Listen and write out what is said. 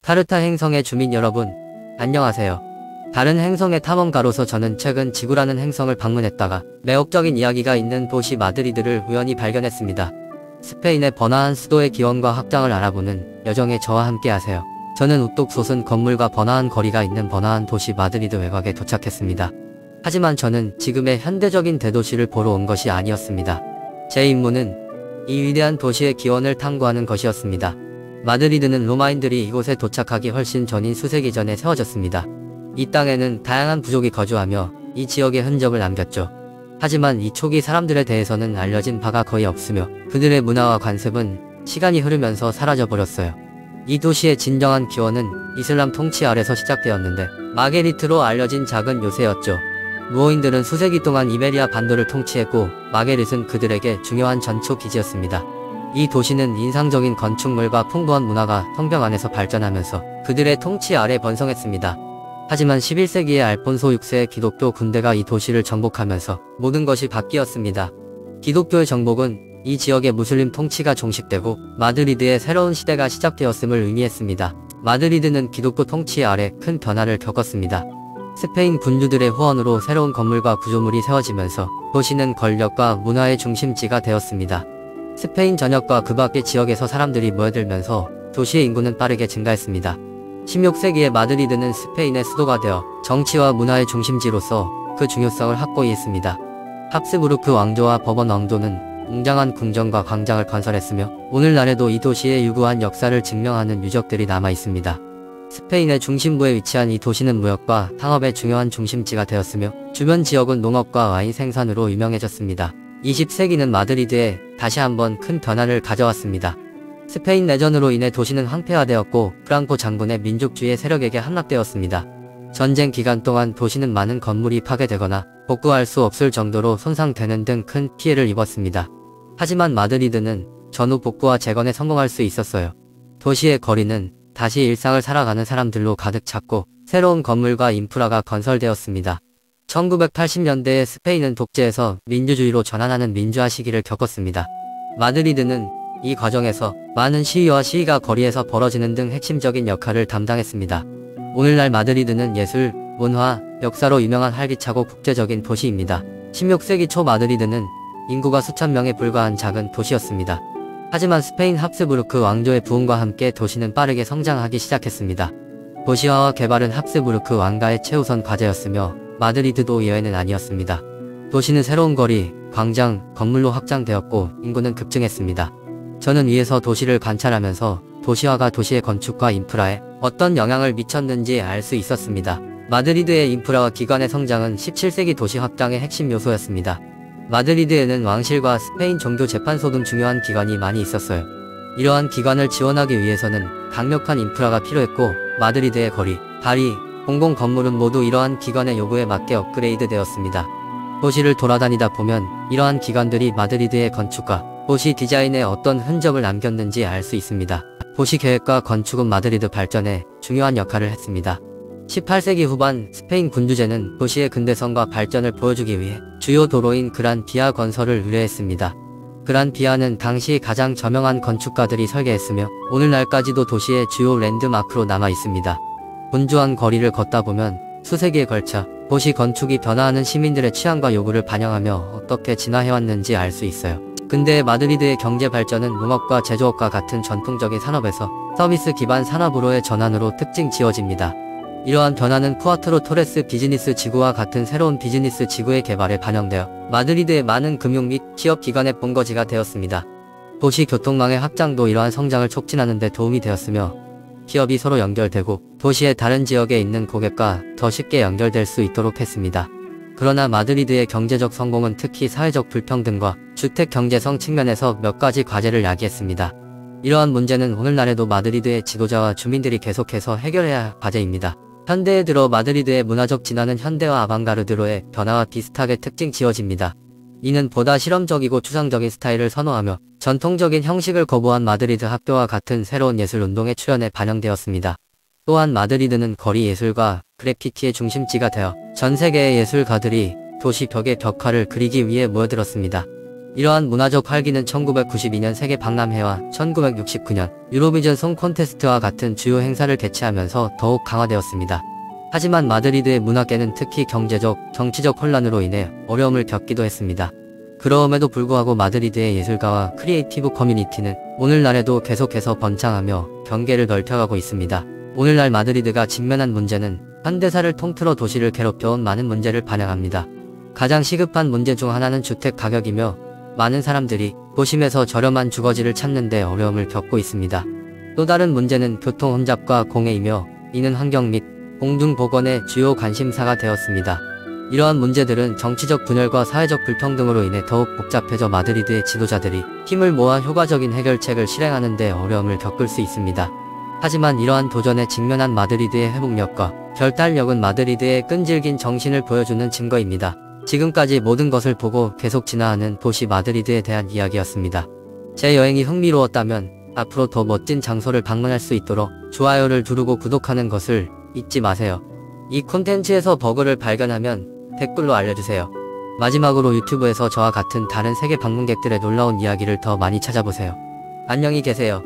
타르타 행성의 주민 여러분, 안녕하세요. 다른 행성의 탐험가로서 저는 최근 지구라는 행성을 방문했다가 매혹적인 이야기가 있는 도시 마드리드를 우연히 발견했습니다. 스페인의 번화한 수도의 기원과 확장을 알아보는 여정에 저와 함께 하세요. 저는 우뚝 솟은 건물과 번화한 거리가 있는 번화한 도시 마드리드 외곽에 도착했습니다. 하지만 저는 지금의 현대적인 대도시를 보러 온 것이 아니었습니다. 제 임무는 이 위대한 도시의 기원을 탐구하는 것이었습니다. 마드리드는 로마인들이 이곳에 도착하기 훨씬 전인 수세기 전에 세워졌습니다. 이 땅에는 다양한 부족이 거주하며 이 지역의 흔적을 남겼죠. 하지만 이 초기 사람들에 대해서는 알려진 바가 거의 없으며 그들의 문화와 관습은 시간이 흐르면서 사라져버렸어요. 이 도시의 진정한 기원은 이슬람 통치 아래서 시작되었는데 마게리트로 알려진 작은 요새였죠. 무호인들은 수세기 동안 이베리아 반도를 통치했고 마게릿은 그들에게 중요한 전초 기지였습니다. 이 도시는 인상적인 건축물과 풍부한 문화가 성벽 안에서 발전하면서 그들의 통치 아래 번성했습니다. 하지만 11세기에 알폰소 6세의 기독교 군대가 이 도시를 정복하면서 모든 것이 바뀌었습니다. 기독교의 정복은 이 지역의 무슬림 통치가 종식되고 마드리드의 새로운 시대가 시작되었음을 의미했습니다. 마드리드는 기독교 통치 아래 큰 변화를 겪었습니다. 스페인 군주들의 후원으로 새로운 건물과 구조물이 세워지면서 도시는 권력과 문화의 중심지가 되었습니다. 스페인 전역과 그 밖의 지역에서 사람들이 모여들면서 도시의 인구는 빠르게 증가했습니다. 16세기의 마드리드는 스페인의 수도가 되어 정치와 문화의 중심지로서 그 중요성을 확고히 했습니다. 합스부르크 왕조와 버번 왕조는 웅장한 궁전과 광장을 건설했으며 오늘날에도 이 도시의 유구한 역사를 증명하는 유적들이 남아 있습니다. 스페인의 중심부에 위치한 이 도시는 무역과 상업의 중요한 중심지가 되었으며 주변 지역은 농업과 와인 생산으로 유명해졌습니다. 20세기는 마드리드에 다시 한번 큰 변화를 가져왔습니다. 스페인 내전으로 인해 도시는 황폐화되었고 프랑코 장군의 민족주의 세력에게 함락되었습니다. 전쟁 기간 동안 도시는 많은 건물이 파괴되거나 복구할 수 없을 정도로 손상되는 등 큰 피해를 입었습니다. 하지만 마드리드는 전후 복구와 재건에 성공할 수 있었어요. 도시의 거리는 다시 일상을 살아가는 사람들로 가득 찼고 새로운 건물과 인프라가 건설되었습니다. 1980년대에 스페인은 독재에서 민주주의로 전환하는 민주화 시기를 겪었습니다. 마드리드는 이 과정에서 많은 시위와 시위가 거리에서 벌어지는 등 핵심적인 역할을 담당했습니다. 오늘날 마드리드는 예술, 문화, 역사로 유명한 활기차고 국제적인 도시입니다. 16세기 초 마드리드는 인구가 수천 명에 불과한 작은 도시였습니다. 하지만 스페인 합스부르크 왕조의 부흥과 함께 도시는 빠르게 성장하기 시작했습니다. 도시화와 개발은 합스부르크 왕가의 최우선 과제였으며 마드리드도 예외는 아니었습니다. 도시는 새로운 거리, 광장, 건물로 확장되었고 인구는 급증했습니다. 저는 위에서 도시를 관찰하면서 도시화가 도시의 건축과 인프라에 어떤 영향을 미쳤는지 알 수 있었습니다. 마드리드의 인프라와 기관의 성장은 17세기 도시 확장의 핵심 요소였습니다. 마드리드에는 왕실과 스페인 종교 재판소 등 중요한 기관이 많이 있었어요. 이러한 기관을 지원하기 위해서는 강력한 인프라가 필요했고 마드리드의 거리, 다리, 공공 건물은 모두 이러한 기관의 요구에 맞게 업그레이드 되었습니다. 도시를 돌아다니다 보면 이러한 기관들이 마드리드의 건축과 도시 디자인에 어떤 흔적을 남겼는지 알 수 있습니다. 도시 계획과 건축은 마드리드 발전에 중요한 역할을 했습니다. 18세기 후반 스페인 군주제는 도시의 근대성과 발전을 보여주기 위해 주요 도로인 그란 비아 건설을 의뢰했습니다. 그란 비아는 당시 가장 저명한 건축가들이 설계했으며 오늘날까지도 도시의 주요 랜드마크로 남아 있습니다. 분주한 거리를 걷다 보면 수세기에 걸쳐 도시 건축이 변화하는 시민들의 취향과 요구를 반영하며 어떻게 진화해왔는지 알 수 있어요. 근대 마드리드의 경제 발전은 농업과 제조업과 같은 전통적인 산업에서 서비스 기반 산업으로의 전환으로 특징 지어집니다. 이러한 변화는 쿠아트로 토레스 비즈니스 지구와 같은 새로운 비즈니스 지구의 개발에 반영되어 마드리드의 많은 금융 및 취업 기관의 본거지가 되었습니다. 도시 교통망의 확장도 이러한 성장을 촉진하는 데 도움이 되었으며 기업이 서로 연결되고 도시의 다른 지역에 있는 고객과 더 쉽게 연결될 수 있도록 했습니다. 그러나 마드리드의 경제적 성공은 특히 사회적 불평등과 주택 경제성 측면에서 몇 가지 과제를 야기했습니다. 이러한 문제는 오늘날에도 마드리드의 지도자와 주민들이 계속해서 해결해야 할 과제입니다. 현대에 들어 마드리드의 문화적 진화는 현대와 아방가르드로의 변화와 비슷하게 특징 지어집니다. 이는 보다 실험적이고 추상적인 스타일을 선호하며 전통적인 형식을 거부한 마드리드 학교와 같은 새로운 예술 운동의 출현에 반영되었습니다. 또한 마드리드는 거리 예술과 그래피티의 중심지가 되어 전 세계의 예술가들이 도시 벽에 벽화를 그리기 위해 모여들었습니다. 이러한 문화적 활기는 1992년 세계 박람회와 1969년 유로비전 송 콘테스트와 같은 주요 행사를 개최하면서 더욱 강화되었습니다. 하지만 마드리드의 문화계는 특히 경제적, 정치적 혼란으로 인해 어려움을 겪기도 했습니다. 그럼에도 불구하고 마드리드의 예술가와 크리에이티브 커뮤니티는 오늘날에도 계속해서 번창하며 경계를 넓혀가고 있습니다. 오늘날 마드리드가 직면한 문제는 현대사를 통틀어 도시를 괴롭혀온 많은 문제를 반영합니다. 가장 시급한 문제 중 하나는 주택 가격이며 많은 사람들이 도심에서 저렴한 주거지를 찾는 데 어려움을 겪고 있습니다. 또 다른 문제는 교통 혼잡과 공해이며 이는 환경 및 공중보건의 주요 관심사가 되었습니다. 이러한 문제들은 정치적 분열과 사회적 불평등으로 인해 더욱 복잡해져 마드리드의 지도자들이 힘을 모아 효과적인 해결책을 실행하는 데 어려움을 겪을 수 있습니다. 하지만 이러한 도전에 직면한 마드리드의 회복력과 결단력은 마드리드의 끈질긴 정신을 보여주는 증거입니다. 지금까지 모든 것을 보고 계속 진화하는 도시 마드리드에 대한 이야기였습니다. 제 여행이 흥미로웠다면 앞으로 더 멋진 장소를 방문할 수 있도록 좋아요를 누르고 구독하는 것을 잊지 마세요. 이 콘텐츠에서 버그를 발견하면 댓글로 알려주세요. 마지막으로 유튜브에서 저와 같은 다른 세계 방문객들의 놀라운 이야기를 더 많이 찾아보세요. 안녕히 계세요.